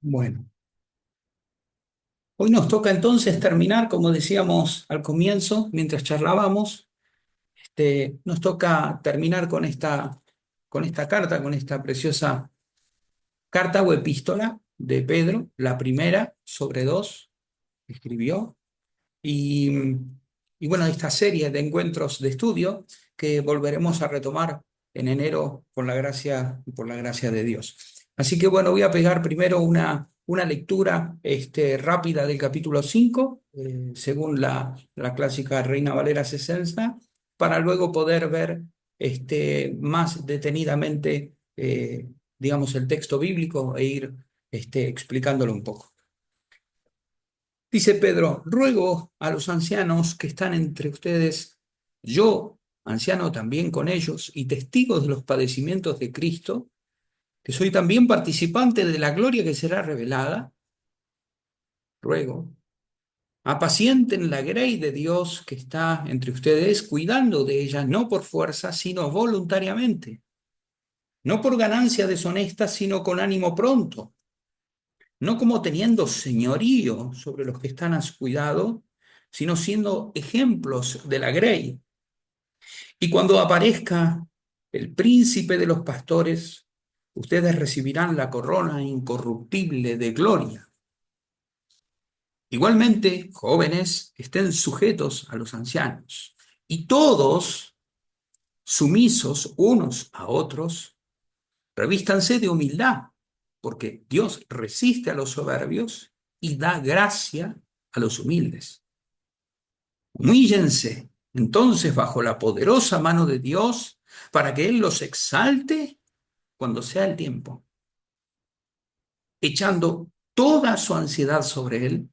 Bueno, hoy nos toca entonces terminar, como decíamos al comienzo, mientras charlábamos, nos toca terminar con esta carta, con esta preciosa carta o epístola de Pedro, la primera sobre dos que escribió, y, y bueno, esta serie de encuentros de estudio que volveremos a retomar en enero con la gracia y por la gracia de Dios. Así que bueno, voy a pegar primero una lectura rápida del capítulo 5 según la clásica Reina Valera 60, para luego poder ver más detenidamente, digamos, el texto bíblico e ir explicándolo un poco. Dice Pedro, ruego a los ancianos que están entre ustedes, yo, anciano también con ellos y testigo de los padecimientos de Cristo, que soy también participante de la gloria que será revelada, ruego, apacienten la grey de Dios que está entre ustedes, cuidando de ella, no por fuerza, sino voluntariamente, no por ganancia deshonesta, sino con ánimo pronto, no como teniendo señorío sobre los que están a su cuidado, sino siendo ejemplos de la grey. Y cuando aparezca el príncipe de los pastores, ustedes recibirán la corona incorruptible de gloria. Igualmente, jóvenes, estén sujetos a los ancianos, y todos sumisos unos a otros, revístanse de humildad, porque Dios resiste a los soberbios y da gracia a los humildes. Humíllense entonces bajo la poderosa mano de Dios para que Él los exalte cuando sea el tiempo, echando toda su ansiedad sobre Él,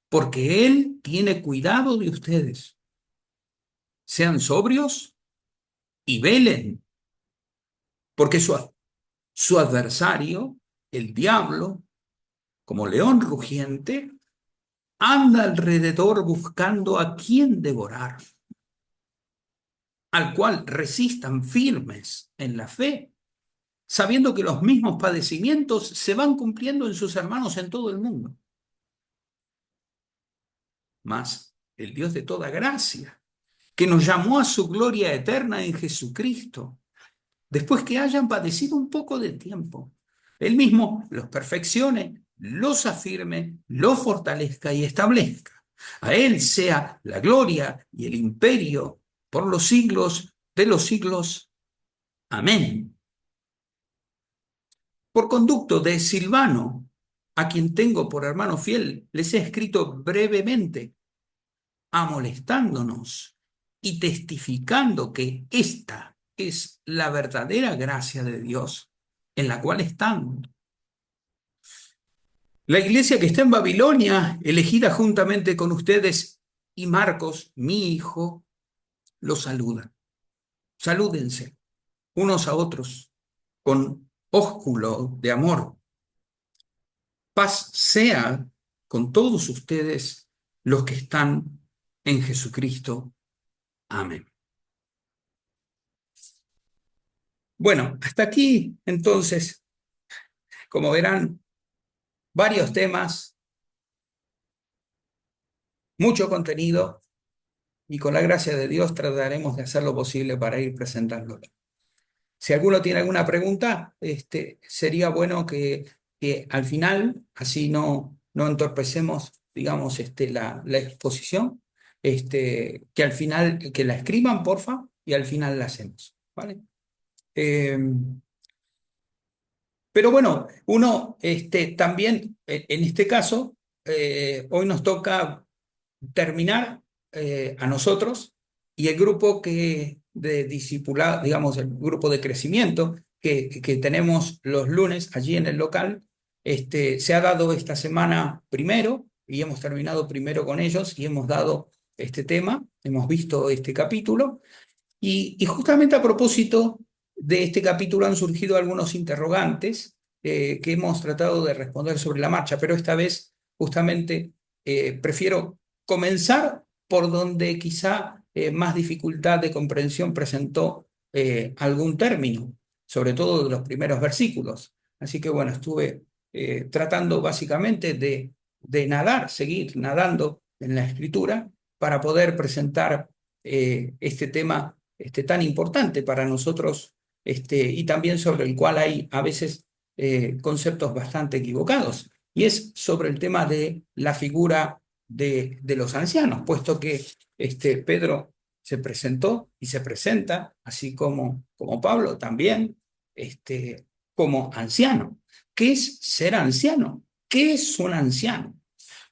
porque Él tiene cuidado de ustedes. Sean sobrios y velen, porque su adversario, el diablo, como león rugiente, anda alrededor buscando a quien devorar, al cual resistan firmes en la fe, sabiendo que los mismos padecimientos se van cumpliendo en sus hermanos en todo el mundo. Mas el Dios de toda gracia, que nos llamó a su gloria eterna en Jesucristo, después que hayan padecido un poco de tiempo, Él mismo los perfeccione, los afirme, los fortalezca y establezca. A Él sea la gloria y el imperio por los siglos de los siglos. Amén. Por conducto de Silvano, a quien tengo por hermano fiel, les he escrito brevemente, amonestándonos y testificando que esta es la verdadera gracia de Dios en la cual están. La iglesia que está en Babilonia, elegida juntamente con ustedes, y Marcos, mi hijo, los saluda. Salúdense unos a otros con ósculo de amor. Paz sea con todos ustedes los que están en Jesucristo. Amén. Bueno, hasta aquí entonces, como verán, varios temas, mucho contenido, y con la gracia de Dios trataremos de hacer lo posible para ir presentándolo. Si alguno tiene alguna pregunta, sería bueno que al final, así no entorpecemos, digamos, la exposición, que al final, que la escriban, porfa, y al final la hacemos, ¿vale? Eh, pero bueno, uno también, en este caso, hoy nos toca terminar a nosotros y el grupo de discipulado, digamos, el grupo de crecimiento que tenemos los lunes allí en el local, se ha dado esta semana primero y hemos terminado primero con ellos y hemos dado este tema, hemos visto este capítulo y justamente a propósito de este capítulo han surgido algunos interrogantes que hemos tratado de responder sobre la marcha, pero esta vez justamente prefiero comenzar por donde quizá más dificultad de comprensión presentó algún término, sobre todo de los primeros versículos. Así que bueno, estuve tratando básicamente de nadar, seguir nadando en la escritura para poder presentar este tema tan importante para nosotros y también sobre el cual hay a veces conceptos bastante equivocados. Y es sobre el tema de la figura de los ancianos, puesto que Pedro se presentó y se presenta, así como Pablo también, como anciano. ¿Qué es ser anciano? ¿Qué es un anciano?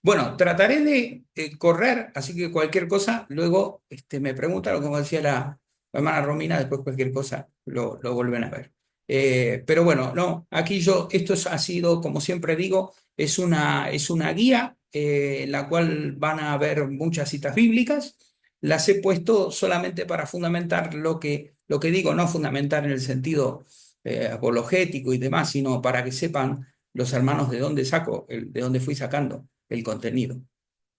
Bueno, trataré de correr, así que cualquier cosa, luego me pregunta, como decía la hermana Romina, después cualquier cosa lo vuelven a ver. Pero bueno, no, aquí ha sido, como siempre digo, es una guía en la cual van a haber muchas citas bíblicas. Las he puesto solamente para fundamentar lo que digo, no fundamentar en el sentido apologético y demás, sino para que sepan los hermanos de dónde de dónde fui sacando el contenido.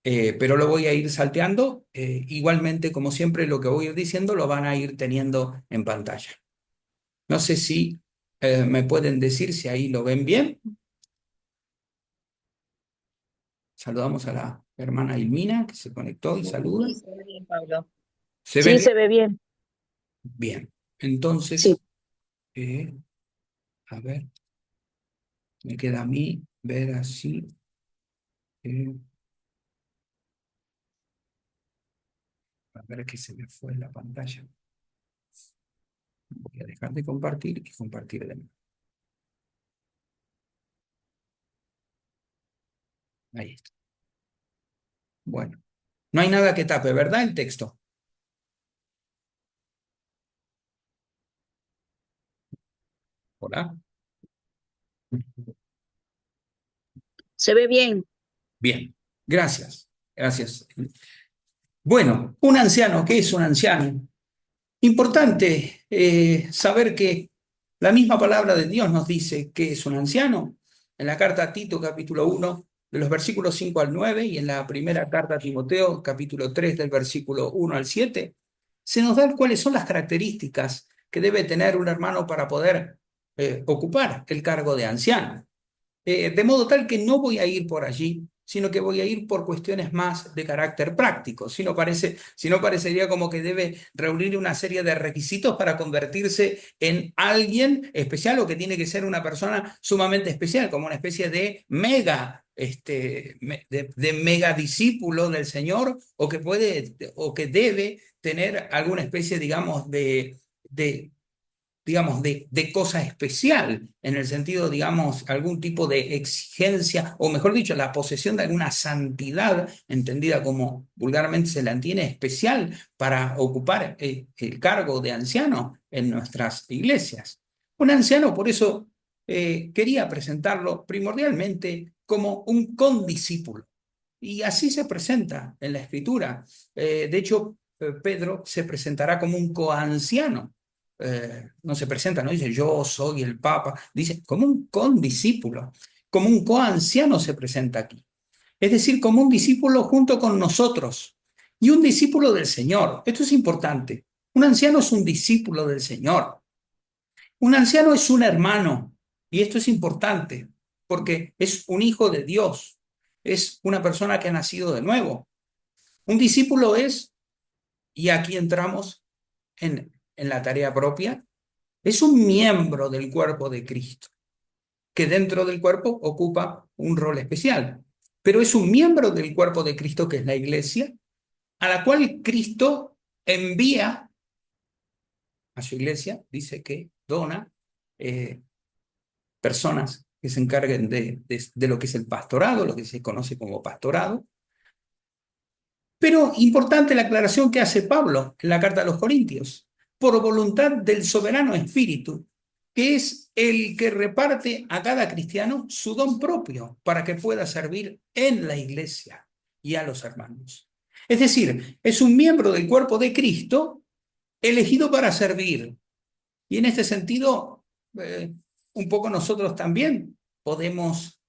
Pero lo voy a ir salteando. Igualmente, como siempre, lo que voy a ir diciendo lo van a ir teniendo en pantalla. No sé si me pueden decir si ahí lo ven bien. Saludamos a la hermana Ilmina, que se conectó y saluda. Sí, se ve bien, Pablo. ¿Se ve Sí, bien? se ve bien. Bien. Sí. Entonces, eh, a ver, me queda a mí ver así. eh, a ver que se me fue la pantalla. Voy a dejar de compartir y compartir de nuevo. Ahí está. Bueno, no hay nada que tape, ¿verdad? El texto. Hola. Se ve bien. Bien, gracias, gracias. Bueno, un anciano, ¿qué es un anciano? Importante saber que la misma palabra de Dios nos dice que es un anciano. En la carta a Tito, capítulo 1, de los versículos 5 al 9, y en la primera carta a Timoteo, capítulo 3, del versículo 1 al 7, se nos da cuáles son las características que debe tener un hermano para poder ocupar el cargo de anciano. De modo tal que no voy a ir por allí, sino que voy a ir por cuestiones más de carácter práctico. Si no parecería como que debe reunir una serie de requisitos para convertirse en alguien especial o que tiene que ser una persona sumamente especial, como una especie de de mega discípulo del Señor o que puede o que debe tener alguna especie, de de cosa especial, en el sentido, digamos, algún tipo de exigencia, o mejor dicho, la posesión de alguna santidad, entendida como vulgarmente se la entiende, especial para ocupar el cargo de anciano en nuestras iglesias. Un anciano, por eso, quería presentarlo primordialmente como un condiscípulo. Y así se presenta en la Escritura. De hecho, Pedro se presentará como un coanciano. No se presenta, no dice yo soy el Papa, dice como un condiscípulo, como un coanciano se presenta aquí. Es decir, como un discípulo junto con nosotros y un discípulo del Señor. Esto es importante. Un anciano es un discípulo del Señor. Un anciano es un hermano y esto es importante porque es un hijo de Dios, es una persona que ha nacido de nuevo. Un discípulo es, y aquí entramos en la tarea propia, es un miembro del cuerpo de Cristo, que dentro del cuerpo ocupa un rol especial, pero es un miembro del cuerpo de Cristo, que es la iglesia, a la cual Cristo envía a su iglesia, dice que dona eh, personas que se encarguen de lo que es el pastorado, lo que se conoce como pastorado. Pero importante la aclaración que hace Pablo en la carta a los Corintios, por voluntad del soberano Espíritu, que es el que reparte a cada cristiano su don propio para que pueda servir en la iglesia y a los hermanos. Es decir, es un miembro del cuerpo de Cristo elegido para servir. Y en este sentido, un poco nosotros también podemos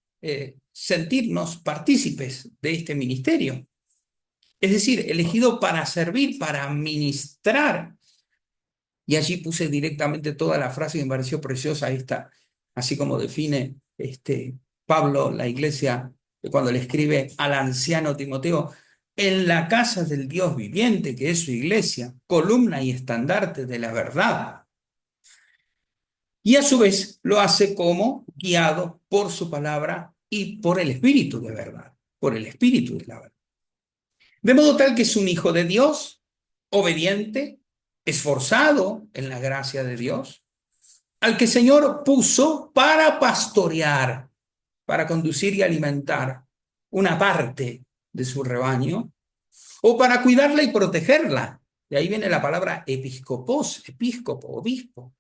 sentirnos partícipes de este ministerio. Es decir, elegido para servir, para ministrar. Y allí puse directamente toda la frase que me pareció preciosa esta, así como define Pablo, la iglesia, cuando le escribe al anciano Timoteo, en la casa del Dios viviente, que es su iglesia, columna y estandarte de la verdad. Y a su vez lo hace como guiado por su palabra y por el Espíritu de verdad, por el Espíritu de la verdad. De modo tal que es un hijo de Dios, obediente, esforzado en la gracia de Dios, al que el Señor puso para pastorear, para conducir y alimentar una parte de su rebaño, o para cuidarla y protegerla. De ahí viene la palabra episcopos, episcopo, obispo,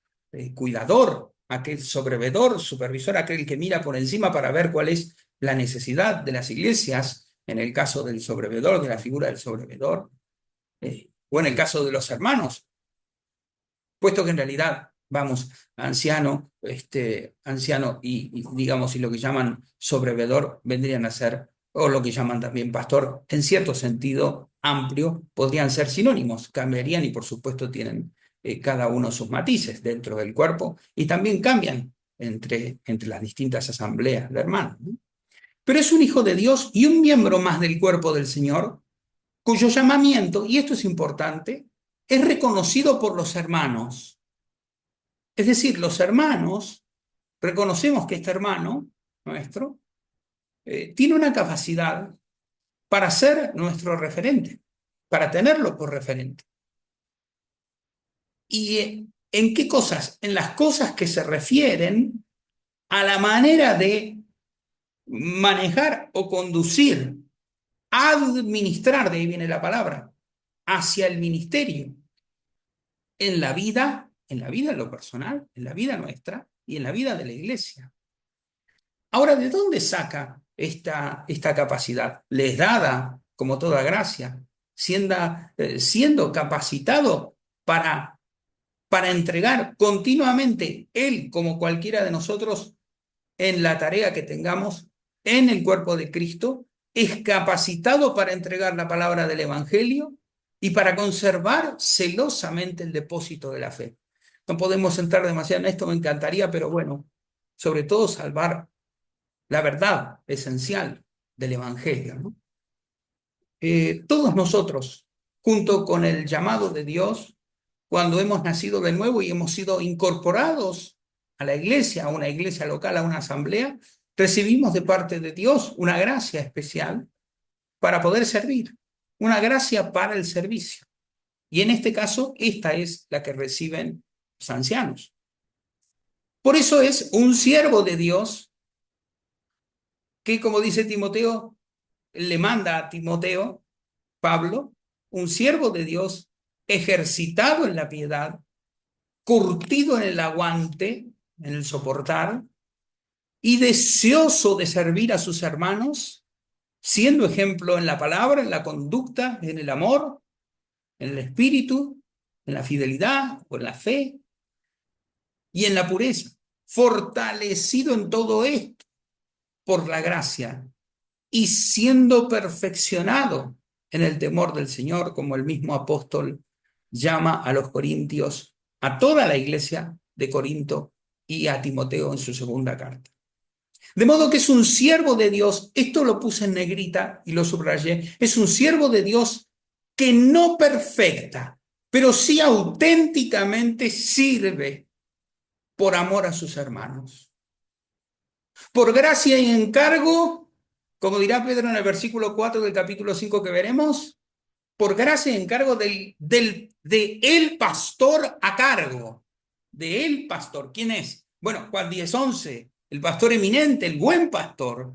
cuidador, aquel sobrevedor, supervisor, aquel que mira por encima para ver cuál es la necesidad de las iglesias, en el caso del sobrevedor, de la figura del sobrevedor, o en el caso de los hermanos, puesto que en realidad, vamos, anciano, anciano y, digamos, y lo que llaman sobrevedor vendrían a ser, o lo que llaman también pastor, en cierto sentido amplio, podrían ser sinónimos, cambiarían y por supuesto tienen cada uno sus matices dentro del cuerpo y también cambian entre las distintas asambleas de hermanos, ¿no? Pero es un hijo de Dios y un miembro más del cuerpo del Señor, cuyo llamamiento, y esto es importante, es reconocido por los hermanos. Es decir, los hermanos, reconocemos que este hermano nuestro tiene una capacidad para ser nuestro referente, para tenerlo por referente. ¿Y en qué cosas? En las cosas que se refieren a la manera de manejar o conducir, administrar, de ahí viene la palabra, hacia el ministerio, en la vida en lo personal, en la vida nuestra y en la vida de la iglesia. Ahora, ¿de dónde saca esta capacidad? Le es dada, como toda gracia, siendo capacitado para entregar continuamente él, como cualquiera de nosotros, en la tarea que tengamos en el cuerpo de Cristo, es capacitado para entregar la palabra del Evangelio y para conservar celosamente el depósito de la fe. No podemos entrar demasiado en esto, me encantaría, pero bueno, sobre todo salvar la verdad esencial del Evangelio, ¿no? Todos nosotros, junto con el llamado de Dios, cuando hemos nacido de nuevo y hemos sido incorporados a la iglesia, a una iglesia local, a una asamblea, recibimos de parte de Dios una gracia especial para poder servir, una gracia para el servicio. Y en este caso, esta es la que reciben los ancianos. Por eso es un siervo de Dios que, como dice Timoteo, le manda a Timoteo, Pablo, un siervo de Dios, ejercitado en la piedad, curtido en el aguante, en el soportar, y deseoso de servir a sus hermanos, siendo ejemplo en la palabra, en la conducta, en el amor, en el espíritu, en la fidelidad o en la fe y en la pureza, fortalecido en todo esto por la gracia y siendo perfeccionado en el temor del Señor, como el mismo apóstol llama a los corintios, a toda la iglesia de Corinto y a Timoteo en su segunda carta. De modo que es un siervo de Dios, esto lo puse en negrita y lo subrayé, es un siervo de Dios que no perfecta, pero sí auténticamente sirve por amor a sus hermanos. Por gracia y encargo, como dirá Pedro en el versículo 4 del capítulo 5 que veremos, por gracia y encargo de el pastor a cargo, de el pastor. ¿Quién es? Bueno, Juan 10:11, el pastor eminente, el buen pastor.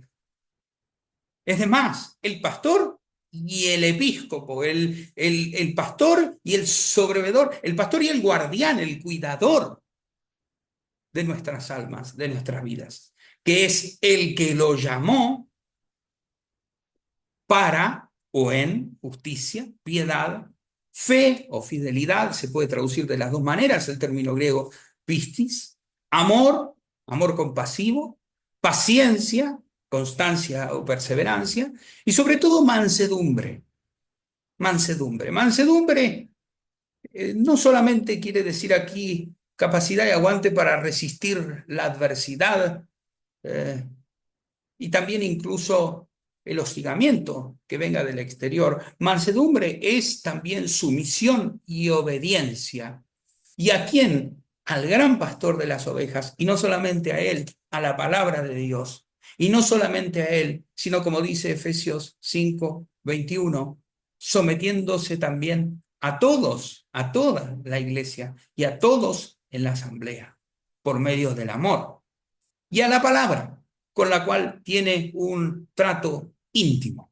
Es de más, el pastor y el episcopo, el pastor y el sobrevedor, el pastor y el guardián, el cuidador de nuestras almas, de nuestras vidas, que es el que lo llamó para o en justicia, piedad, fe o fidelidad, se puede traducir de las dos maneras el término griego pistis, amor, amor compasivo, paciencia, constancia o perseverancia, y sobre todo mansedumbre. Mansedumbre. Mansedumbre no solamente quiere decir aquí capacidad y aguante para resistir la adversidad, eh, y también incluso el hostigamiento que venga del exterior. Mansedumbre es también sumisión y obediencia. ¿Y a quién? Al gran pastor de las ovejas, y no solamente a él, a la palabra de Dios. Y no solamente a él, sino como dice Efesios 5:21, sometiéndose también a todos, a toda la iglesia y a todos en la asamblea, por medio del amor y a la palabra, con la cual tiene un trato íntimo.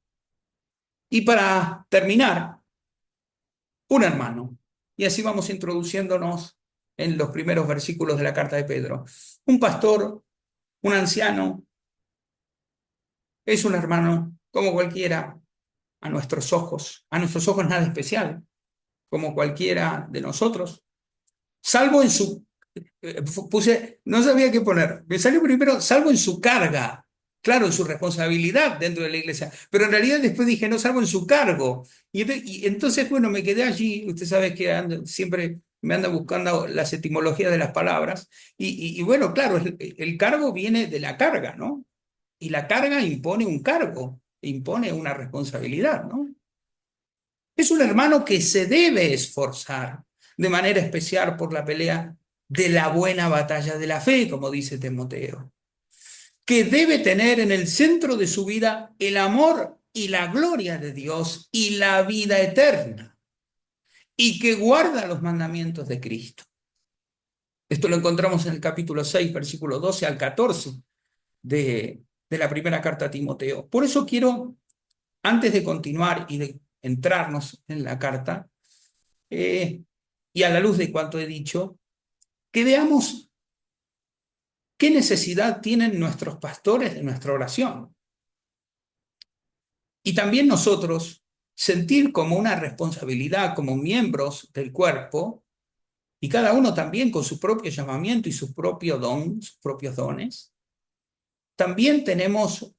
Y para terminar, un hermano. Y así vamos introduciéndonos en los primeros versículos de la carta de Pedro. Un pastor, un anciano, es un hermano como cualquiera a nuestros ojos nada especial, como cualquiera de nosotros, salvo en su puse, no sabía qué poner. Me salió primero, salvo en su carga, claro, en su responsabilidad dentro de la iglesia, pero en realidad después dije, no, salvo en su cargo. Y entonces, bueno, me quedé allí, usted sabe que siempre me anda buscando las etimologías de las palabras, y bueno, claro, el cargo viene de la carga, ¿no? Y la carga impone un cargo, impone una responsabilidad, ¿no? Es un hermano que se debe esforzar de manera especial por la pelea de la buena batalla de la fe, como dice Timoteo, que debe tener en el centro de su vida el amor y la gloria de Dios y la vida eterna, y que guarda los mandamientos de Cristo. Esto lo encontramos en el capítulo 6, versículo 12 al 14 de la primera carta a Timoteo. Por eso quiero, antes de continuar y de entrarnos en la carta, eh, y a la luz de cuanto he dicho, que veamos qué necesidad tienen nuestros pastores de nuestra oración. Y también nosotros sentir como una responsabilidad como miembros del cuerpo, y cada uno también con su propio llamamiento y su propio don, sus propios dones, también tenemos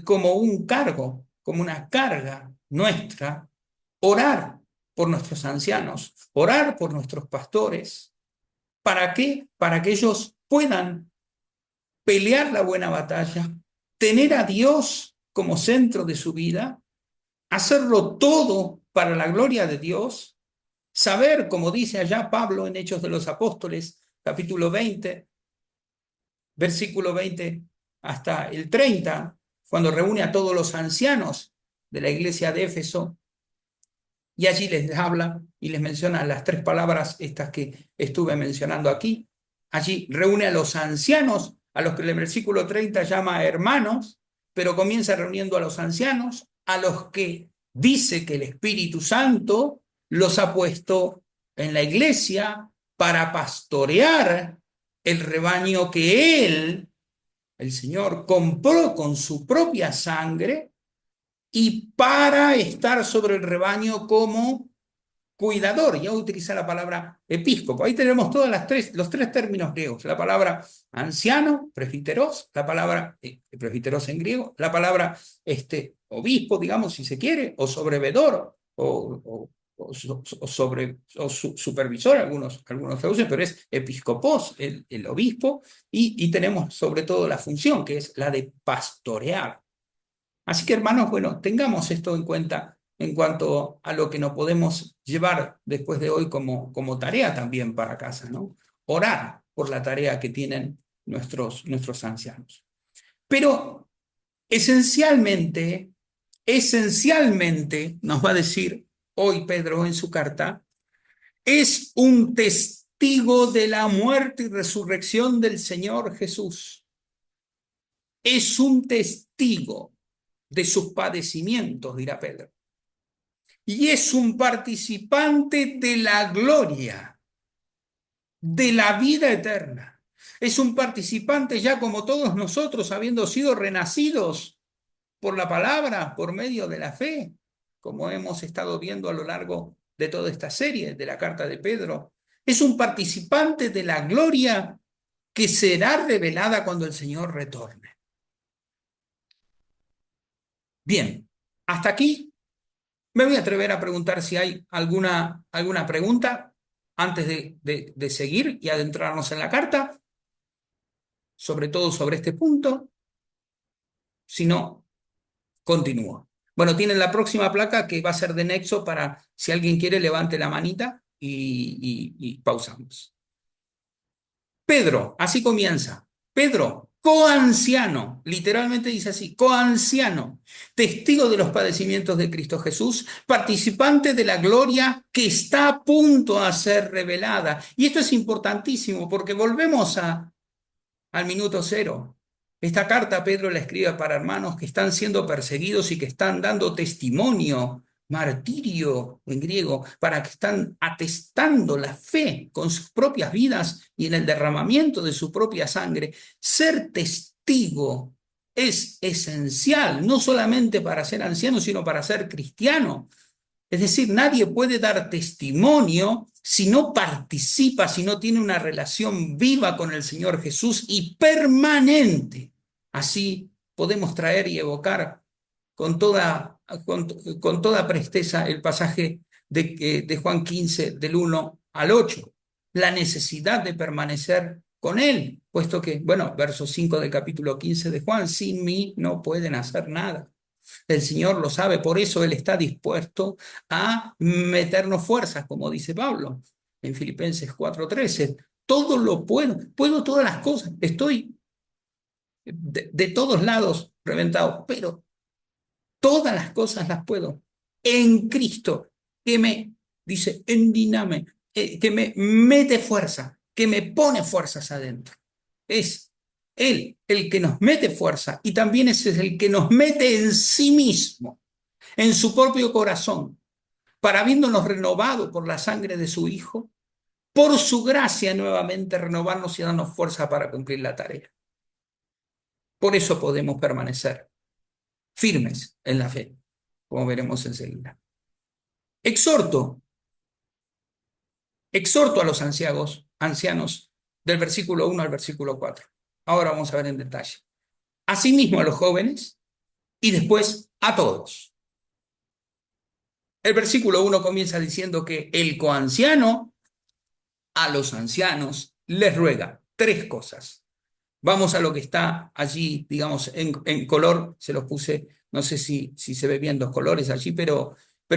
como un cargo, como una carga nuestra, orar por nuestros ancianos, orar por nuestros pastores. ¿Para qué? Para que ellos puedan pelear la buena batalla, tener a Dios como centro de su vida, hacerlo todo para la gloria de Dios, saber, como dice allá Pablo en Hechos de los Apóstoles, capítulo 20, versículo 20 hasta el 30, cuando reúne a todos los ancianos de la iglesia de Éfeso, y allí les habla y les menciona las tres palabras estas que estuve mencionando aquí. Allí reúne a los ancianos, a los que en el versículo 30 llama hermanos, pero comienza reuniendo a los ancianos, a los que dice que el Espíritu Santo los ha puesto en la iglesia para pastorear el rebaño que él, el Señor, compró con su propia sangre y para estar sobre el rebaño como cuidador. Ya utiliza la palabra episcopo. Ahí tenemos los tres términos griegos. La palabra anciano, presbiteros, la palabra presbiteros en griego, la palabra obispo, digamos, si se quiere, o sobrevedor, o supervisor, algunos traducen, pero es episcopos, el obispo, y tenemos sobre todo la función, que es la de pastorear. Así que, hermanos, bueno, tengamos esto en cuenta en cuanto a lo que nos podemos llevar después de hoy como tarea también para casa, ¿no? Orar por la tarea que tienen nuestros ancianos. Pero esencialmente, nos va a decir hoy Pedro en su carta, es un testigo de la muerte y resurrección del Señor Jesús. Es un testigo de sus padecimientos, dirá Pedro. Y es un participante de la gloria, de la vida eterna. Es un participante ya como todos nosotros, habiendo sido renacidos por la palabra, por medio de la fe, como hemos estado viendo a lo largo de toda esta serie de la carta de Pedro. Es un participante de la gloria que será revelada cuando el Señor retorne. Bien, hasta aquí me voy a atrever a preguntar si hay alguna pregunta antes de seguir y adentrarnos en la carta, sobre todo sobre este punto. sino continúo. Bueno, tienen la próxima placa que va a ser de nexo para, si alguien quiere, levante la manita y pausamos. Pedro, así comienza. Pedro, coanciano, literalmente dice así, coanciano, testigo de los padecimientos de Cristo Jesús, participante de la gloria que está a punto a ser revelada. Y esto es importantísimo porque volvemos al minuto cero. Esta carta Pedro la escribe para hermanos que están siendo perseguidos y que están dando testimonio, martirio en griego, para que están atestando la fe con sus propias vidas y en el derramamiento de su propia sangre. Ser testigo es esencial, no solamente para ser anciano, sino para ser cristiano. Es decir, nadie puede dar testimonio si no participa, si no tiene una relación viva con el Señor Jesús y permanente. Así podemos traer y evocar con con toda presteza el pasaje de Juan 15, del 1 al 8, la necesidad de permanecer con Él, puesto que, bueno, verso 5 del capítulo 15 de Juan, sin mí no pueden hacer nada. El Señor lo sabe, por eso Él está dispuesto a meternos fuerzas, como dice Pablo en Filipenses 4:13. Todo lo puedo, puedo todas las cosas, estoy de todos lados reventado, pero todas las cosas las puedo en Cristo, que me, dice, en diname, que me mete fuerza, que me pone fuerzas adentro. Es Él el que nos mete fuerza y también es el que nos mete en sí mismo, en su propio corazón, para habiéndonos renovado por la sangre de su Hijo, por su gracia nuevamente renovarnos y darnos fuerza para cumplir la tarea. Por eso podemos permanecer firmes en la fe, como veremos enseguida. Exhorto, exhorto a los ancianos del versículo 1 al versículo 4. Ahora vamos a ver en detalle. Asimismo a los jóvenes y después a todos. El versículo 1 comienza diciendo que el coanciano a los ancianos les ruega tres cosas. Vamos a lo que está allí, digamos, en color, se los puse, no sé si se ve bien los colores allí, pero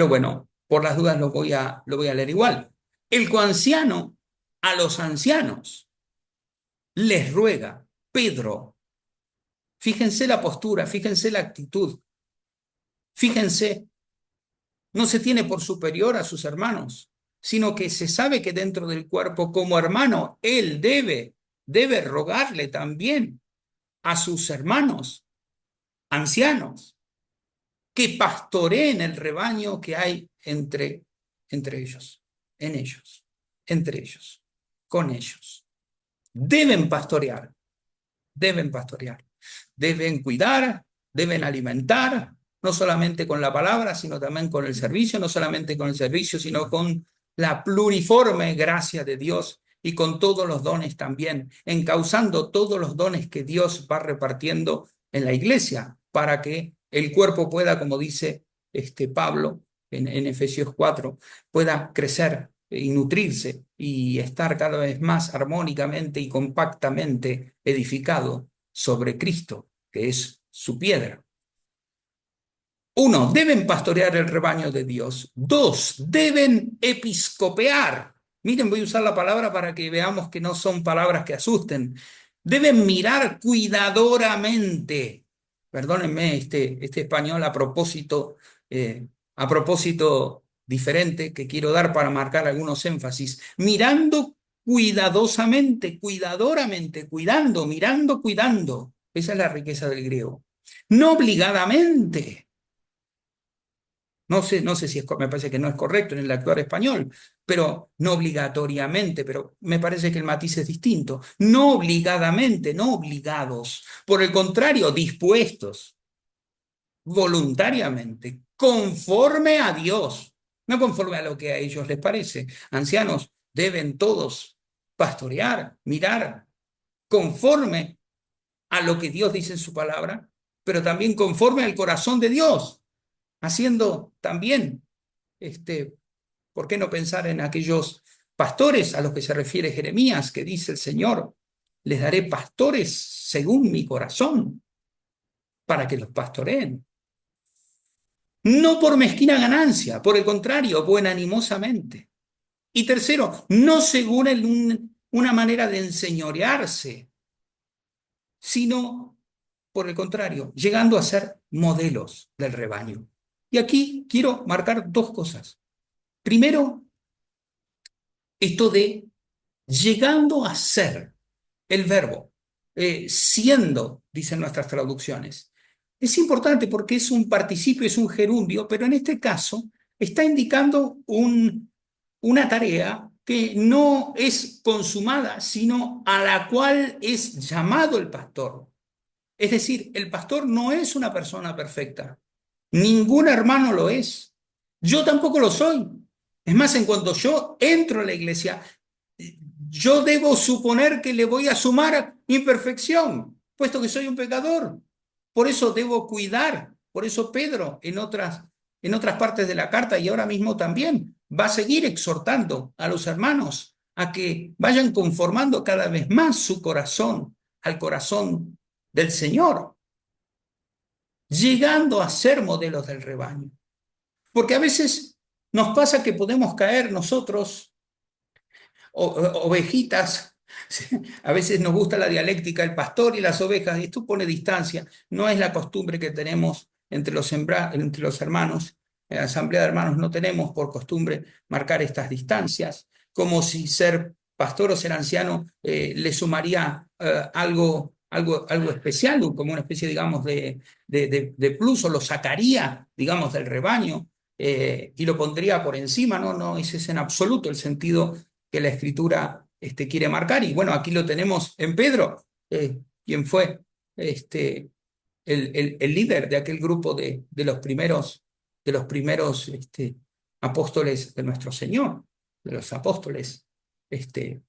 bueno, por las dudas lo voy a leer igual. El coanciano a los ancianos les ruega, Pedro, fíjense la postura, fíjense la actitud, fíjense, no se tiene por superior a sus hermanos, sino que se sabe que dentro del cuerpo, como hermano, él debe rogarle también a sus hermanos ancianos que pastoreen el rebaño que hay entre ellos, en ellos, entre ellos, con ellos. Deben pastorear, deben pastorear, deben cuidar, deben alimentar, no solamente con la palabra, sino también con el servicio, no solamente con el servicio, sino con la pluriforme gracia de Dios y con todos los dones también, encauzando todos los dones que Dios va repartiendo en la iglesia para que el cuerpo pueda, como dice Pablo en Efesios 4, pueda crecer y nutrirse y estar cada vez más armónicamente y compactamente edificado sobre Cristo, que es su piedra. Uno, deben pastorear el rebaño de Dios. Dos, deben episcopear. Miren, voy a usar la palabra para que veamos que no son palabras que asusten. Deben mirar cuidadoramente. Perdónenme este español a propósito diferente que quiero dar para marcar algunos énfasis. Mirando cuidadosamente, cuidadoramente, cuidando, mirando, cuidando. Esa es la riqueza del griego. No obligadamente. No sé si me parece que no es correcto en el actual español, pero no obligatoriamente, pero me parece que el matiz es distinto. No obligadamente, no obligados. Por el contrario, dispuestos, voluntariamente, conforme a Dios, no conforme a lo que a ellos les parece. Ancianos deben todos pastorear, mirar, conforme a lo que Dios dice en su palabra, pero también conforme al corazón de Dios, haciendo también ¿por qué no pensar en aquellos pastores a los que se refiere Jeremías, que dice el Señor, les daré pastores según mi corazón? para que los pastoreen. No por mezquina ganancia, por el contrario, buenanimosamente. Y tercero, no según una manera de enseñorearse, sino por el contrario, llegando a ser modelos del rebaño. Y aquí quiero marcar dos cosas. Primero, esto de llegando a ser, el verbo, siendo, dicen nuestras traducciones. Es importante porque es un participio, es un gerundio, pero en este caso está indicando una tarea que no es consumada, sino a la cual es llamado el pastor. Es decir, el pastor no es una persona perfecta. Ningún hermano lo es. Yo tampoco lo soy. Es más, en cuanto yo entro a la iglesia, yo debo suponer que le voy a sumar imperfección, puesto que soy un pecador. Por eso debo cuidar. Por eso Pedro, en otras partes de la carta y ahora mismo también, va a seguir exhortando a los hermanos a que vayan conformando cada vez más su corazón al corazón del Señor, llegando a ser modelos del rebaño. Porque a veces nos pasa que podemos caer nosotros ovejitas. A veces nos gusta la dialéctica, el pastor y las ovejas, y esto pone distancia. No es la costumbre que tenemos entre los hermanos. En la asamblea de hermanos no tenemos por costumbre marcar estas distancias, como si ser pastor o ser anciano le sumaría algo especial, como una especie, digamos, de plus, o lo sacaría, digamos, del rebaño y lo pondría por encima. No, no, ese es en absoluto el sentido que la escritura quiere marcar. Y bueno, aquí lo tenemos en Pedro, quien fue este, el líder de aquel grupo de los primeros apóstoles de nuestro Señor, de los apóstoles,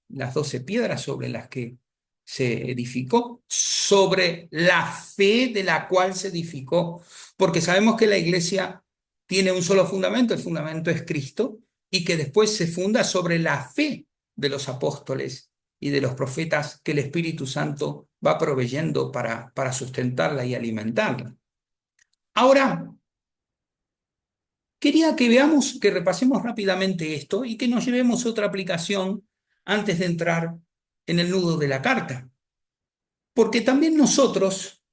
las 12 piedras sobre las que se edificó, sobre la fe de la cual se edificó, porque sabemos que la iglesia tiene un solo fundamento, el fundamento es Cristo, y que después se funda sobre la fe de los apóstoles y de los profetas que el Espíritu Santo va proveyendo para sustentarla y alimentarla. Ahora, quería que veamos, que repasemos rápidamente esto y que nos llevemos otra aplicación antes de entrar en el nudo de la carta. Porque también nosotros,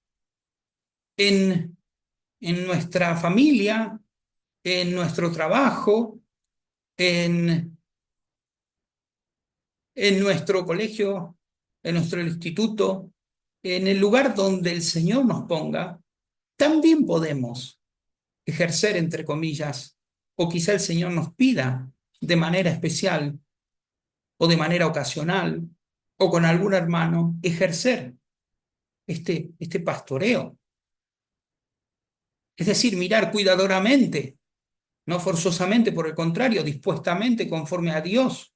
en, en nuestra familia, en nuestro trabajo, en nuestro colegio, en nuestro instituto, en el lugar donde el Señor nos ponga, también podemos ejercer, entre comillas, o quizá el Señor nos pida de manera especial o de manera ocasional o con algún hermano, ejercer este pastoreo. Es decir, mirar cuidadoramente, no forzosamente, por el contrario, dispuestamente, conforme a Dios,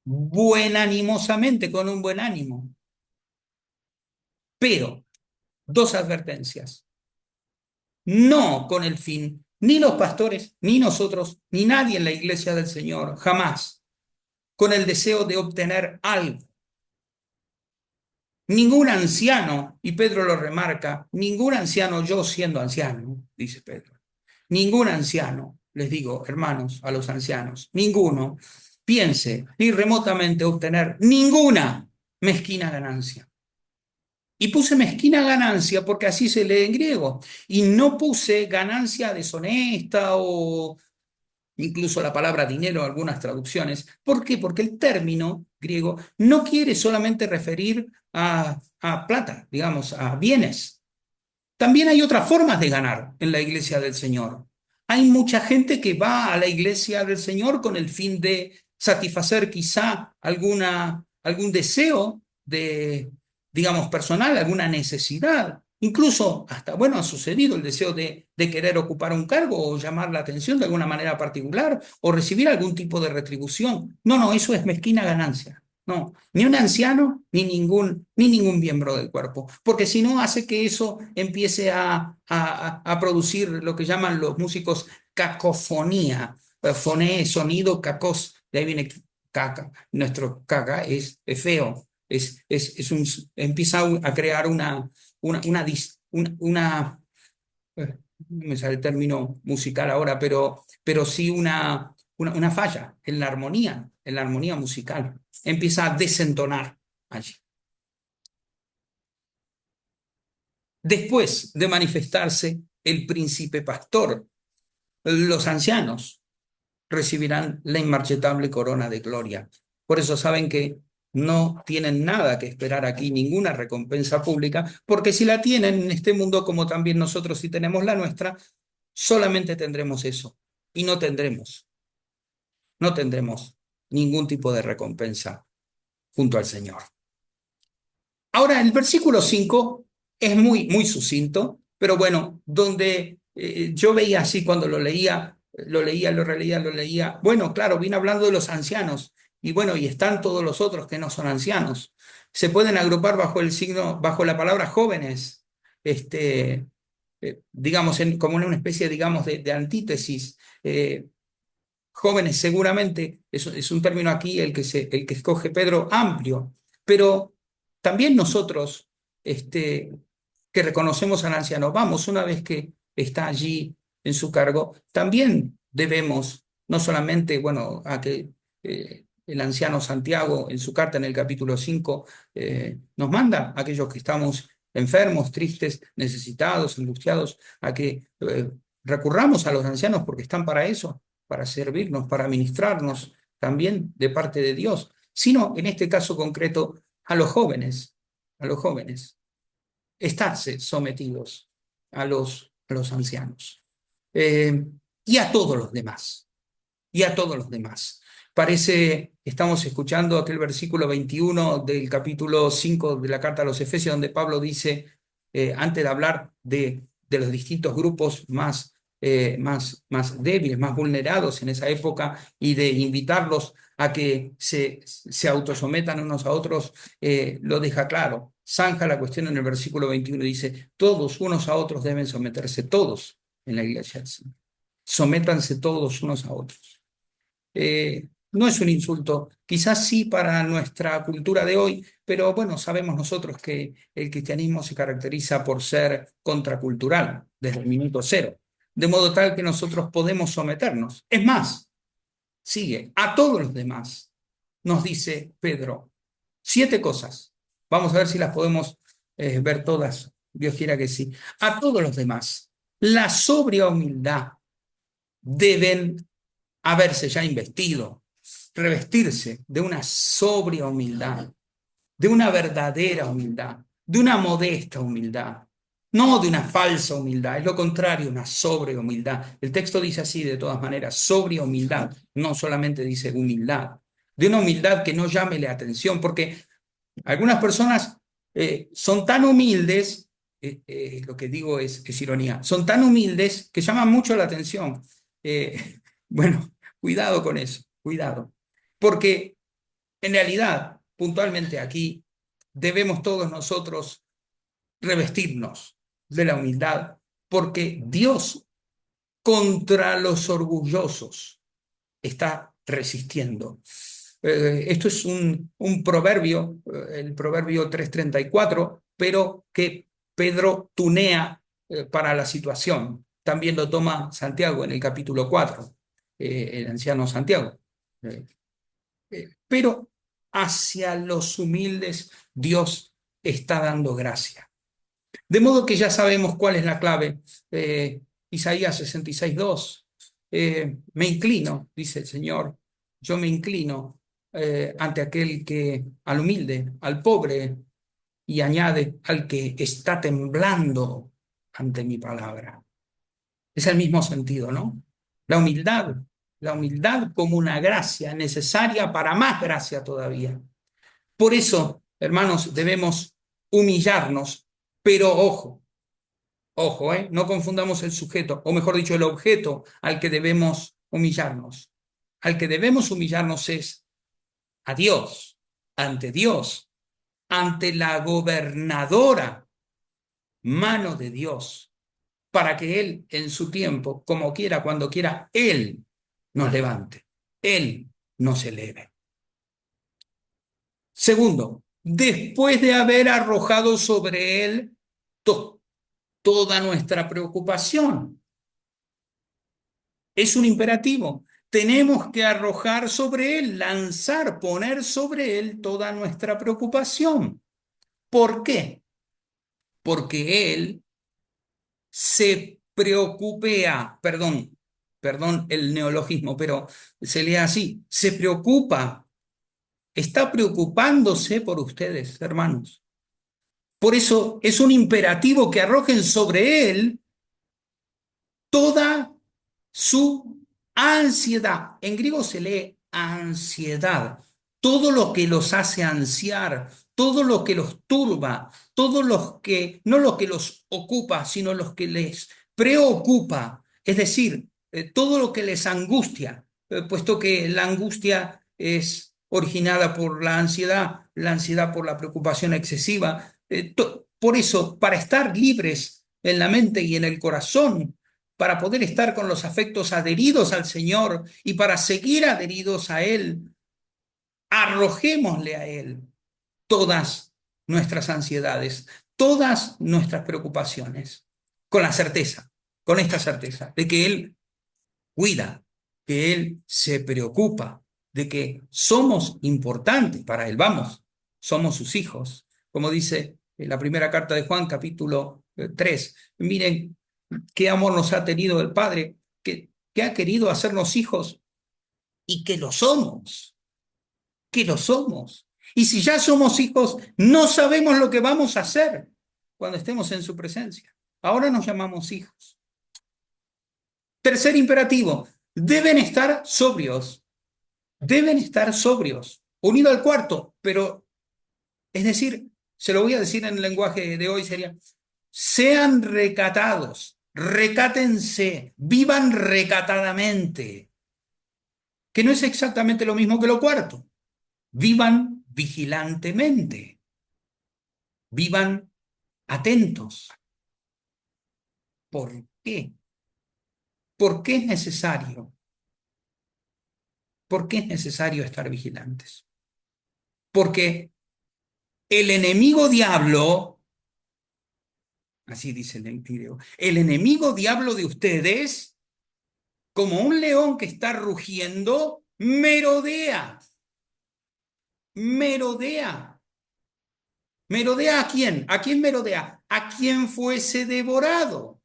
buenanimosamente, con un buen ánimo. Pero, dos advertencias. No con el fin, ni los pastores, ni nosotros, ni nadie en la iglesia del Señor, jamás, con el deseo de obtener algo. Ningún anciano, y Pedro lo remarca, ningún anciano, yo siendo anciano, dice Pedro, ningún anciano, les digo, hermanos, a los ancianos, ninguno piense ni remotamente obtener ninguna mezquina ganancia. Y puse mezquina ganancia porque así se lee en griego. Y no puse ganancia deshonesta o incluso la palabra dinero en algunas traducciones. ¿Por qué? Porque el término griego no quiere solamente referir a plata, digamos, a bienes. También hay otras formas de ganar en la iglesia del Señor. Hay mucha gente que va a la iglesia del Señor con el fin de satisfacer quizá algún deseo de, digamos, personal, alguna necesidad. Incluso hasta, bueno, ha sucedido el deseo de querer ocupar un cargo o llamar la atención de alguna manera particular o recibir algún tipo de retribución. No, no, eso es mezquina ganancia. No, ni un anciano, ni ningún miembro del cuerpo, porque si no hace que eso empiece a producir lo que llaman los músicos cacofonía. Foné, sonido, cacos, de ahí viene caca. Nuestro caca es feo. empieza a crear no me sale el término musical ahora, pero sí una falla en la armonía musical. Empieza a desentonar allí. Después de manifestarse el príncipe pastor, los ancianos recibirán la inmarchetable corona de gloria. Por eso saben que no tienen nada que esperar aquí, ninguna recompensa pública, porque si la tienen en este mundo, como también nosotros si tenemos la nuestra, solamente tendremos eso y no tendremos ningún tipo de recompensa junto al Señor. Ahora, el versículo 5 es muy sucinto, pero bueno, donde yo veía así cuando lo releía, lo leía. Bueno, claro, viene hablando de los ancianos, y bueno, y están todos los otros que no son ancianos. Se pueden agrupar bajo el signo, bajo la palabra jóvenes, digamos, como en una especie, digamos, de antítesis. Jóvenes, seguramente, es un término aquí el que escoge Pedro amplio, pero también nosotros que reconocemos al anciano, vamos, una vez que está allí en su cargo, también debemos, no solamente, bueno, a que el anciano Santiago en su carta en el capítulo 5 nos manda a aquellos que estamos enfermos, tristes, necesitados, angustiados, a que recurramos a los ancianos porque están para eso, para servirnos, para ministrarnos también de parte de Dios, sino en este caso concreto a los jóvenes, estarse sometidos a los ancianos eh, y a todos los demás, y a todos los demás. Estamos escuchando aquel versículo 21 del capítulo 5 de la carta a los Efesios, donde Pablo dice, antes de hablar de los distintos grupos más débiles, más vulnerados en esa época, y de invitarlos a que se autosometan unos a otros, lo deja claro. Zanja la cuestión en el versículo 21, dice, todos unos a otros deben someterse, todos en la iglesia. Sométanse todos unos a otros. No es un insulto, quizás sí para nuestra cultura de hoy, pero bueno, sabemos nosotros que el cristianismo se caracteriza por ser contracultural desde el minuto cero, de modo tal que nosotros podemos someternos. Es más, sigue, a todos los demás, nos dice Pedro, 7 cosas. Vamos a ver si las podemos ver todas, Dios quiera que sí. A todos los demás, la sobria humildad deben haberse ya investido, revestirse de una sobria humildad, de una verdadera humildad, de una modesta humildad, no de una falsa humildad, es lo contrario, una sobria humildad. El texto dice así de todas maneras, sobria humildad, no solamente dice humildad, de una humildad que no llame la atención, porque algunas personas son tan humildes, lo que digo es ironía, son tan humildes que llaman mucho la atención. Bueno, cuidado con eso, cuidado. Porque en realidad, puntualmente aquí, debemos todos nosotros revestirnos de la humildad, porque Dios contra los orgullosos está resistiendo. Esto es un proverbio, el proverbio 3:34, pero que Pedro tunea para la situación. También lo toma Santiago en el capítulo 4, el anciano Santiago. Eh, pero hacia los humildes Dios está dando gracia. De modo que ya sabemos cuál es la clave. Isaías 66:2. Me inclino, dice el Señor, yo me inclino ante aquel que, al humilde, al pobre, y añade, al que está temblando ante mi palabra. Es el mismo sentido, ¿no? La humildad, la humildad como una gracia necesaria para más gracia todavía. Por eso, hermanos, debemos humillarnos, pero ojo. Ojo, no confundamos el sujeto, o mejor dicho, el objeto al que debemos humillarnos. Al que debemos humillarnos es a Dios, ante la gobernadora mano de Dios, para que Él en su tiempo, como quiera, cuando quiera, Él nos levante, Él nos eleve. Segundo, después de haber arrojado sobre él toda nuestra preocupación. Es un imperativo. Tenemos que arrojar sobre él, lanzar, poner sobre él toda nuestra preocupación. ¿Por qué? Porque él se preocupea, perdón el neologismo, pero se lee así, se preocupa, está preocupándose por ustedes, hermanos. Por eso es un imperativo que arrojen sobre él toda su ansiedad. En griego se lee ansiedad. Todo lo que los hace ansiar, todo lo que los turba, todo lo que, no lo que los ocupa, sino los que les preocupa. Es decir, todo lo que les angustia, puesto que la angustia es originada por la ansiedad por la preocupación excesiva. Por eso, para estar libres en la mente y en el corazón, para poder estar con los afectos adheridos al Señor y para seguir adheridos a Él, arrojémosle a Él todas nuestras ansiedades, todas nuestras preocupaciones, con la certeza, con esta certeza de que Él cuida, que Él se preocupa, de que somos importantes para Él. Vamos, somos sus hijos. Como dice en la primera carta de Juan, capítulo 3. Miren qué amor nos ha tenido el Padre, que ha querido hacernos hijos y que lo somos, que lo somos. Y si ya somos hijos, no sabemos lo que vamos a hacer cuando estemos en su presencia. Ahora nos llamamos hijos. Tercer imperativo, deben estar sobrios, unido al cuarto, pero es decir, se lo voy a decir en el lenguaje de hoy, sería, sean recatados, recátense, vivan recatadamente, que no es exactamente lo mismo que lo cuarto. Vivan vigilantemente, vivan atentos. ¿Por qué? ¿Por qué es necesario? ¿Por qué es necesario estar vigilantes? Porque el enemigo diablo, así dice el griego, el enemigo diablo de ustedes, como un león que está rugiendo, merodea, merodea. ¿Merodea a quién? ¿A quién merodea? A quien fuese devorado.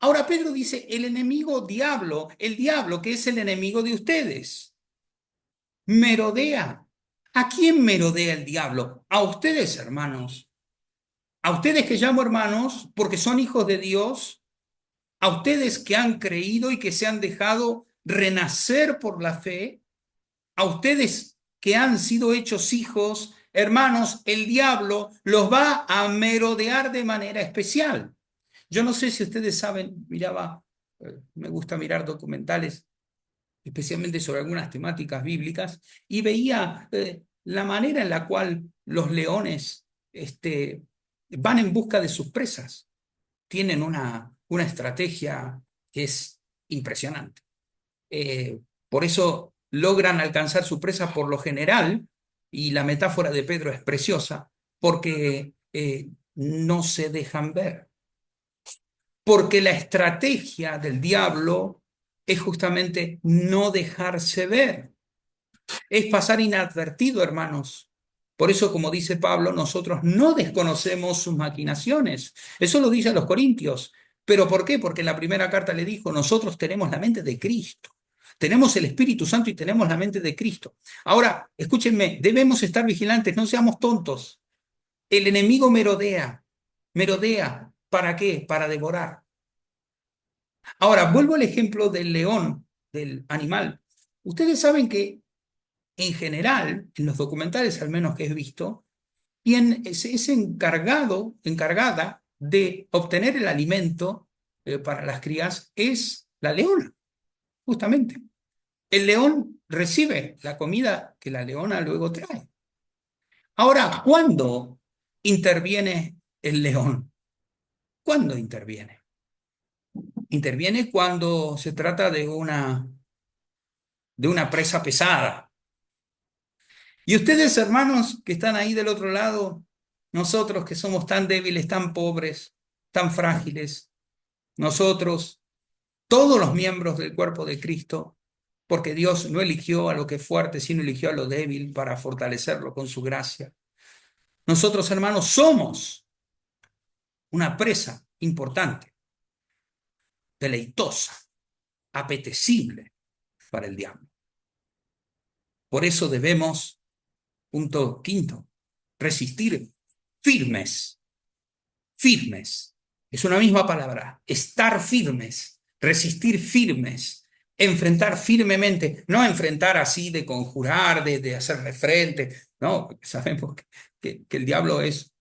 Ahora Pedro dice, el enemigo diablo, el diablo que es el enemigo de ustedes, merodea. ¿A quién merodea el diablo? A ustedes, hermanos. A ustedes que llamo hermanos porque son hijos de Dios, a ustedes que han creído y que se han dejado renacer por la fe, a ustedes que han sido hechos hijos, hermanos, el diablo los va a merodear de manera especial. Yo no sé si ustedes saben, me gusta mirar documentales, especialmente sobre algunas temáticas bíblicas, y veía la manera en la cual los leones van en busca de sus presas. Tienen una estrategia que es impresionante. Por eso logran alcanzar su presa por lo general, y la metáfora de Pedro es preciosa, porque no se dejan ver. Porque la estrategia del diablo es justamente no dejarse ver, es pasar inadvertido, hermanos. Por eso, como dice Pablo, nosotros no desconocemos sus maquinaciones. Eso lo dice a los Corintios. ¿Pero por qué? Porque en la primera carta le dijo, nosotros tenemos la mente de Cristo. Tenemos el Espíritu Santo y tenemos la mente de Cristo. Ahora, escúchenme, debemos estar vigilantes, no seamos tontos. El enemigo merodea. ¿Merodea? ¿Para qué? Para devorar. Ahora, vuelvo al ejemplo del león, del animal. Ustedes saben que en general, en los documentales al menos que he visto, quien es encargada de obtener el alimento para las crías es la leona, justamente. El león recibe la comida que la leona luego trae. Ahora, ¿cuándo interviene el león? ¿Cuándo interviene? Interviene cuando se trata de una presa pesada. Y ustedes, hermanos, que están ahí del otro lado, nosotros que somos tan débiles, tan pobres, tan frágiles, nosotros, todos los miembros del cuerpo de Cristo, porque Dios no eligió a lo que es fuerte, sino eligió a lo débil para fortalecerlo con su gracia. Nosotros, hermanos, somos una presa importante, deleitosa, apetecible para el diablo. Por eso debemos, punto quinto, resistir firmes, firmes. Es una misma palabra, estar firmes, resistir firmes, enfrentar firmemente, no enfrentar así de conjurar, de hacerle frente, no, porque sabemos que el diablo es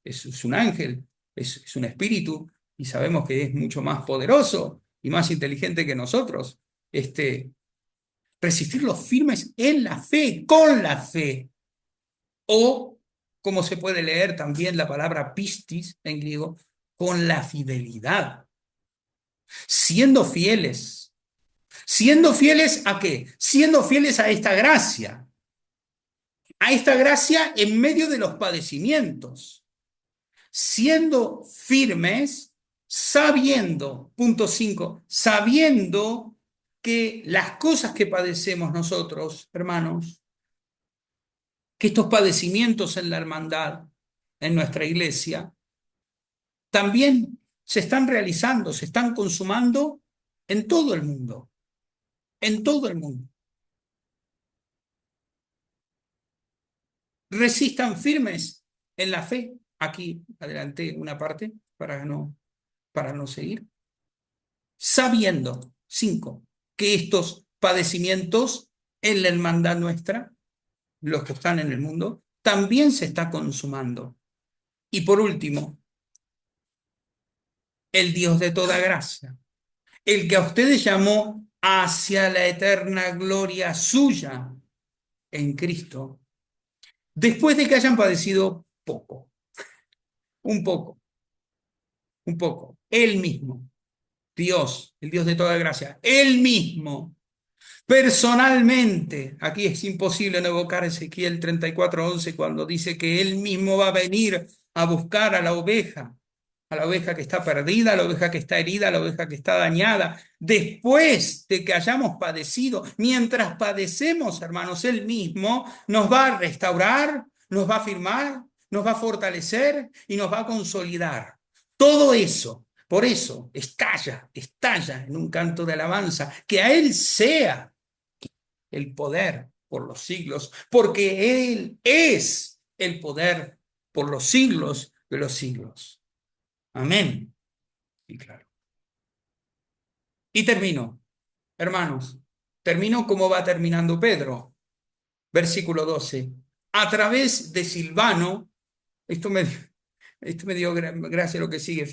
un ángel, es un espíritu, y sabemos que es mucho más poderoso y más inteligente que nosotros. Resistir los firmes en la fe, con la fe, o como se puede leer también la palabra pistis en griego, con la fidelidad, siendo fieles. ¿Siendo fieles a qué? Siendo fieles a esta gracia en medio de los padecimientos, siendo firmes, sabiendo, punto 5, sabiendo que las cosas que padecemos nosotros, hermanos, que estos padecimientos en la hermandad, en nuestra iglesia, también se están realizando, se están consumando en todo el mundo, en todo el mundo. Resistan firmes en la fe. Aquí adelanté una parte para no seguir. Sabiendo, 5, que estos padecimientos en la hermandad nuestra, los que están en el mundo, también se está consumando. Y por último, el Dios de toda gracia, el que a ustedes llamó hacia la eterna gloria suya en Cristo, después de que hayan padecido poco, un poco, un poco, Él mismo, Dios, el Dios de toda gracia, Él mismo, personalmente, aquí es imposible no evocar Ezequiel 34:11 cuando dice que Él mismo va a venir a buscar a la oveja que está perdida, a la oveja que está herida, a la oveja que está dañada, después de que hayamos padecido, mientras padecemos, hermanos, Él mismo nos va a restaurar, nos va a afirmar, nos va a fortalecer y nos va a consolidar. Todo eso, por eso, estalla en un canto de alabanza, que a Él sea el poder por los siglos, porque Él es el poder por los siglos de los siglos. Amén. Y claro. Y termino, hermanos, termino como va terminando Pedro, versículo 12. A través de Silvano, esto me, esto me dio gracia lo que sigue.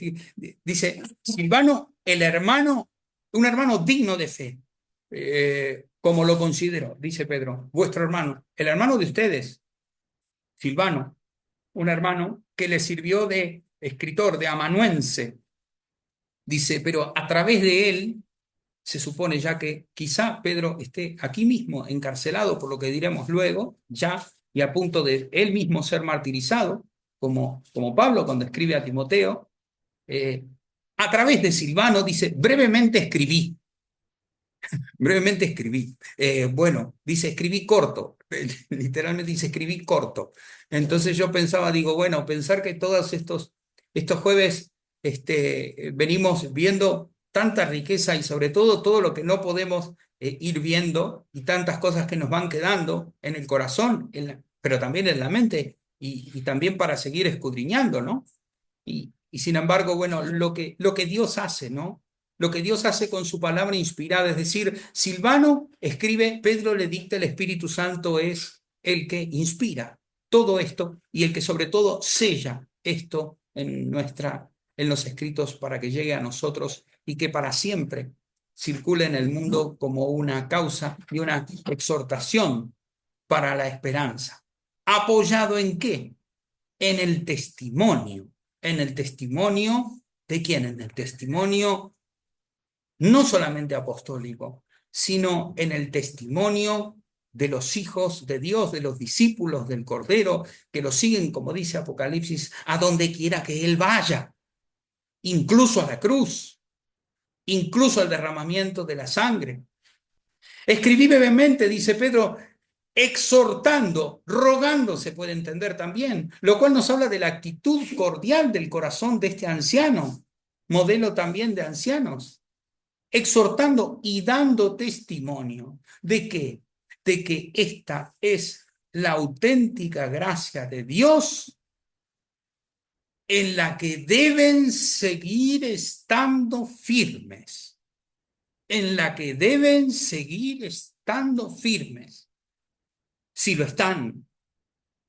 Dice, Silvano, el hermano, un hermano digno de fe, como lo considero, dice Pedro, vuestro hermano, el hermano de ustedes, Silvano, un hermano que le sirvió de escritor, de amanuense, dice, pero a través de él se supone ya que quizá Pedro esté aquí mismo encarcelado, por lo que diremos luego, ya, y a punto de él mismo ser martirizado, como Pablo cuando escribe a Timoteo, eh, a través de Silvano dice, brevemente escribí. Bueno, dice, escribí corto, literalmente dice, escribí corto. Entonces yo pensaba, digo, bueno, pensar que todos estos jueves venimos viendo tanta riqueza y sobre todo lo que no podemos ir viendo y tantas cosas que nos van quedando en el corazón, pero también en la mente y también para seguir escudriñando, ¿no? Y sin embargo, bueno, lo que Dios hace, ¿no? Lo que Dios hace con su palabra inspirada, es decir, Silvano escribe, Pedro le dicta, el Espíritu Santo es el que inspira todo esto y el que sobre todo sella esto en los escritos para que llegue a nosotros y que para siempre circule en el mundo como una causa y una exhortación para la esperanza. ¿Apoyado en qué? En el testimonio. ¿En el testimonio de quién? En el testimonio no solamente apostólico, sino en el testimonio de los hijos de Dios, de los discípulos del Cordero, que lo siguen, como dice Apocalipsis, a donde quiera que Él vaya, incluso a la cruz, incluso al derramamiento de la sangre. Escribí brevemente, dice Pedro, exhortando, rogando, se puede entender también, lo cual nos habla de la actitud cordial del corazón de este anciano, modelo también de ancianos, exhortando y dando testimonio de que, esta es la auténtica gracia de Dios en la que deben seguir estando firmes, en la que deben seguir estando firmes, si lo están.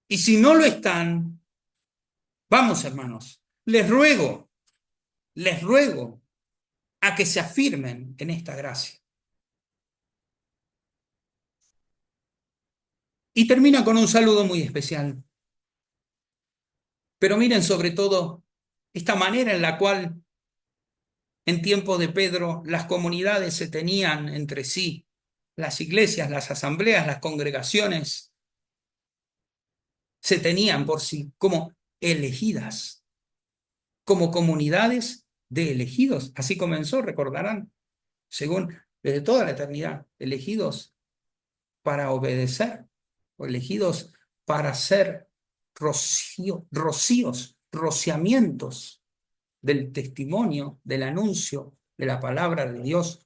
Y si no lo están, vamos hermanos, les ruego a que se afirmen en esta gracia. Y termina con un saludo muy especial. Pero miren sobre todo esta manera en la cual en tiempos de Pedro las comunidades se tenían entre sí, las iglesias, las asambleas, las congregaciones, se tenían por sí como elegidas, como comunidades de elegidos. Así comenzó, recordarán, según desde toda la eternidad, elegidos para obedecer, o elegidos para ser rociamientos del testimonio, del anuncio de la palabra de Dios,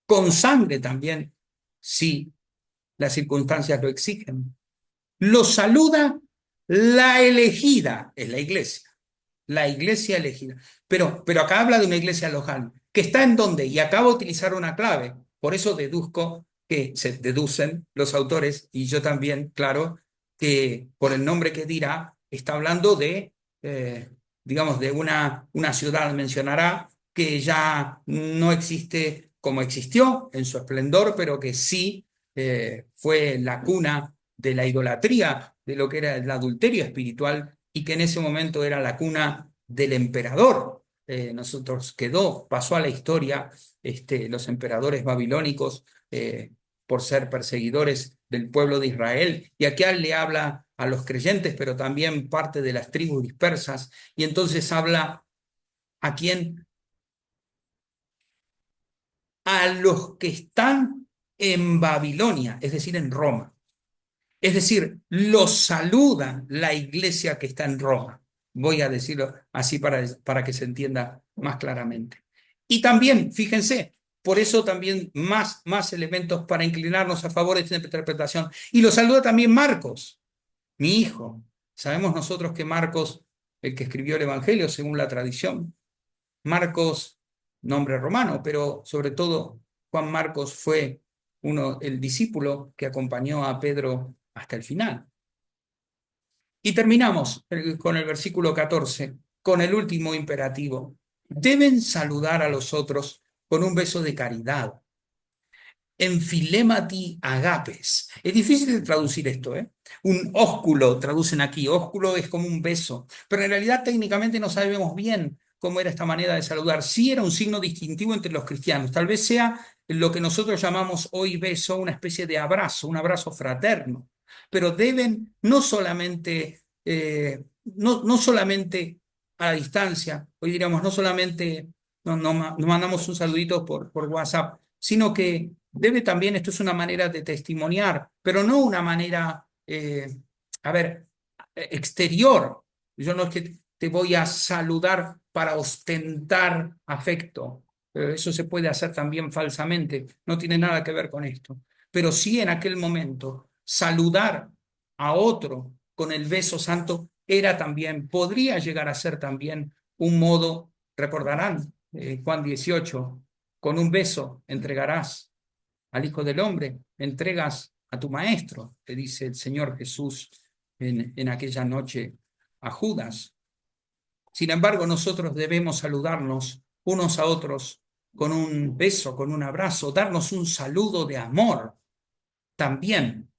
con sangre también, si las circunstancias lo exigen. Los saluda la elegida, es la iglesia elegida. Pero acá habla de una iglesia local, que está en donde, y acabo de utilizar una clave, por eso deduzco que se deducen los autores, y yo también, claro, que por el nombre que dirá, está hablando de, digamos, de una ciudad, mencionará, que ya no existe como existió en su esplendor, pero que sí fue la cuna de la idolatría, de lo que era el adulterio espiritual, y que en ese momento era la cuna del emperador. Nosotros pasó a la historia los emperadores babilónicos por ser perseguidores del pueblo de Israel, y aquí le habla a los creyentes, pero también parte de las tribus dispersas, y entonces habla a quién, a los que están en Babilonia, es decir, en Roma. Es decir, los saluda la iglesia que está en Roma. Voy a decirlo así para que se entienda más claramente. Y también, fíjense, por eso también más elementos para inclinarnos a favor de esta interpretación. Y lo saluda también Marcos, mi hijo. Sabemos nosotros que Marcos, el que escribió el Evangelio según la tradición, Marcos, nombre romano, pero sobre todo Juan Marcos fue el discípulo que acompañó a Pedro hasta el final. Y terminamos con el versículo 14, con el último imperativo. Deben saludar a los otros con un beso de caridad. Enfilemati agapes. Es difícil de traducir esto, ¿eh? Un ósculo, traducen aquí. Ósculo es como un beso. Pero en realidad técnicamente no sabemos bien cómo era esta manera de saludar. Sí era un signo distintivo entre los cristianos. Tal vez sea lo que nosotros llamamos hoy beso, una especie de abrazo, un abrazo fraterno. Pero deben no solamente, no solamente a la distancia, hoy diríamos, no solamente nos mandamos un saludito por WhatsApp, sino que debe también, esto es una manera de testimoniar, pero no una manera, a ver, exterior. Yo no es que te voy a saludar para ostentar afecto. Eso se puede hacer también falsamente, no tiene nada que ver con esto. Pero sí en aquel momento, saludar a otro con el beso santo era también, podría llegar a ser también un modo, recordarán, Juan 18, con un beso entregarás al Hijo del Hombre, entregas a tu Maestro, te dice el Señor Jesús en aquella noche a Judas. Sin embargo, nosotros debemos saludarnos unos a otros con un beso, con un abrazo, darnos un saludo de amor también,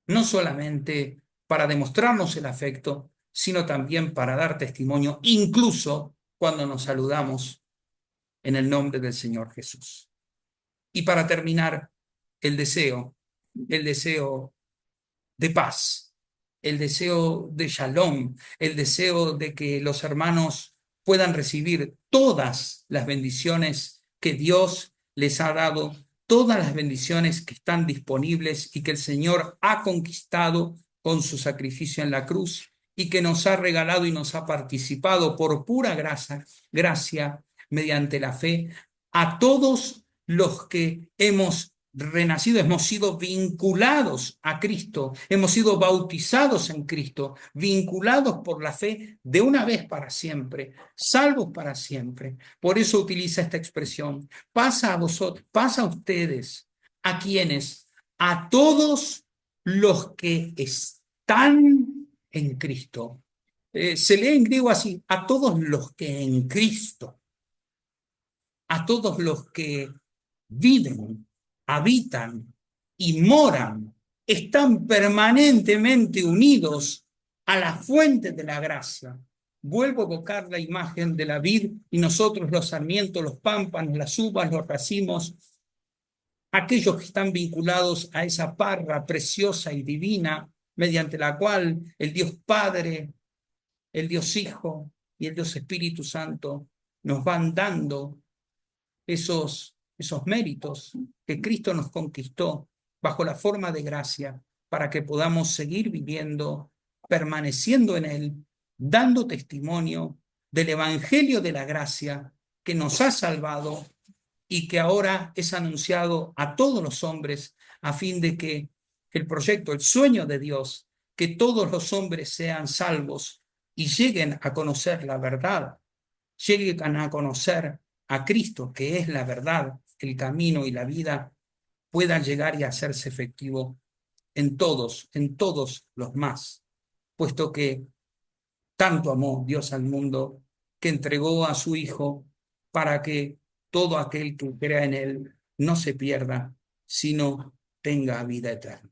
no solamente para demostrarnos el afecto, sino también para dar testimonio, incluso cuando nos saludamos en el nombre del Señor Jesús. Y para terminar, el deseo el deseo de paz, el deseo de shalom, el deseo de que los hermanos puedan recibir todas las bendiciones que Dios les ha dado, todas las bendiciones que están disponibles y que el Señor ha conquistado con su sacrificio en la cruz y que nos ha regalado y nos ha participado por pura gracia mediante la fe a todos los que hemos renacido, hemos sido vinculados a Cristo, hemos sido bautizados en Cristo, vinculados por la fe de una vez para siempre, salvos para siempre. Por eso utiliza esta expresión. Pasa a vosotros, pasa a ustedes, a quienes, a todos los que están en Cristo. Se lee en griego así, a todos los que en Cristo, a todos los que viven, habitan y moran, están permanentemente unidos a la fuente de la gracia. Vuelvo a evocar la imagen de la vid y nosotros los sarmientos, los pámpanos, las uvas, los racimos, aquellos que están vinculados a esa parra preciosa y divina mediante la cual el Dios Padre, el Dios Hijo y el Dios Espíritu Santo nos van dando esos méritos que Cristo nos conquistó bajo la forma de gracia para que podamos seguir viviendo, permaneciendo en Él, dando testimonio del Evangelio de la gracia que nos ha salvado y que ahora es anunciado a todos los hombres a fin de que el proyecto, el sueño de Dios, que todos los hombres sean salvos y lleguen a conocer la verdad, lleguen a conocer a Cristo, que es la verdad, el camino y la vida, puedan llegar y hacerse efectivo en todos los más, puesto que tanto amó Dios al mundo que entregó a su Hijo para que todo aquel que crea en Él no se pierda, sino tenga vida eterna.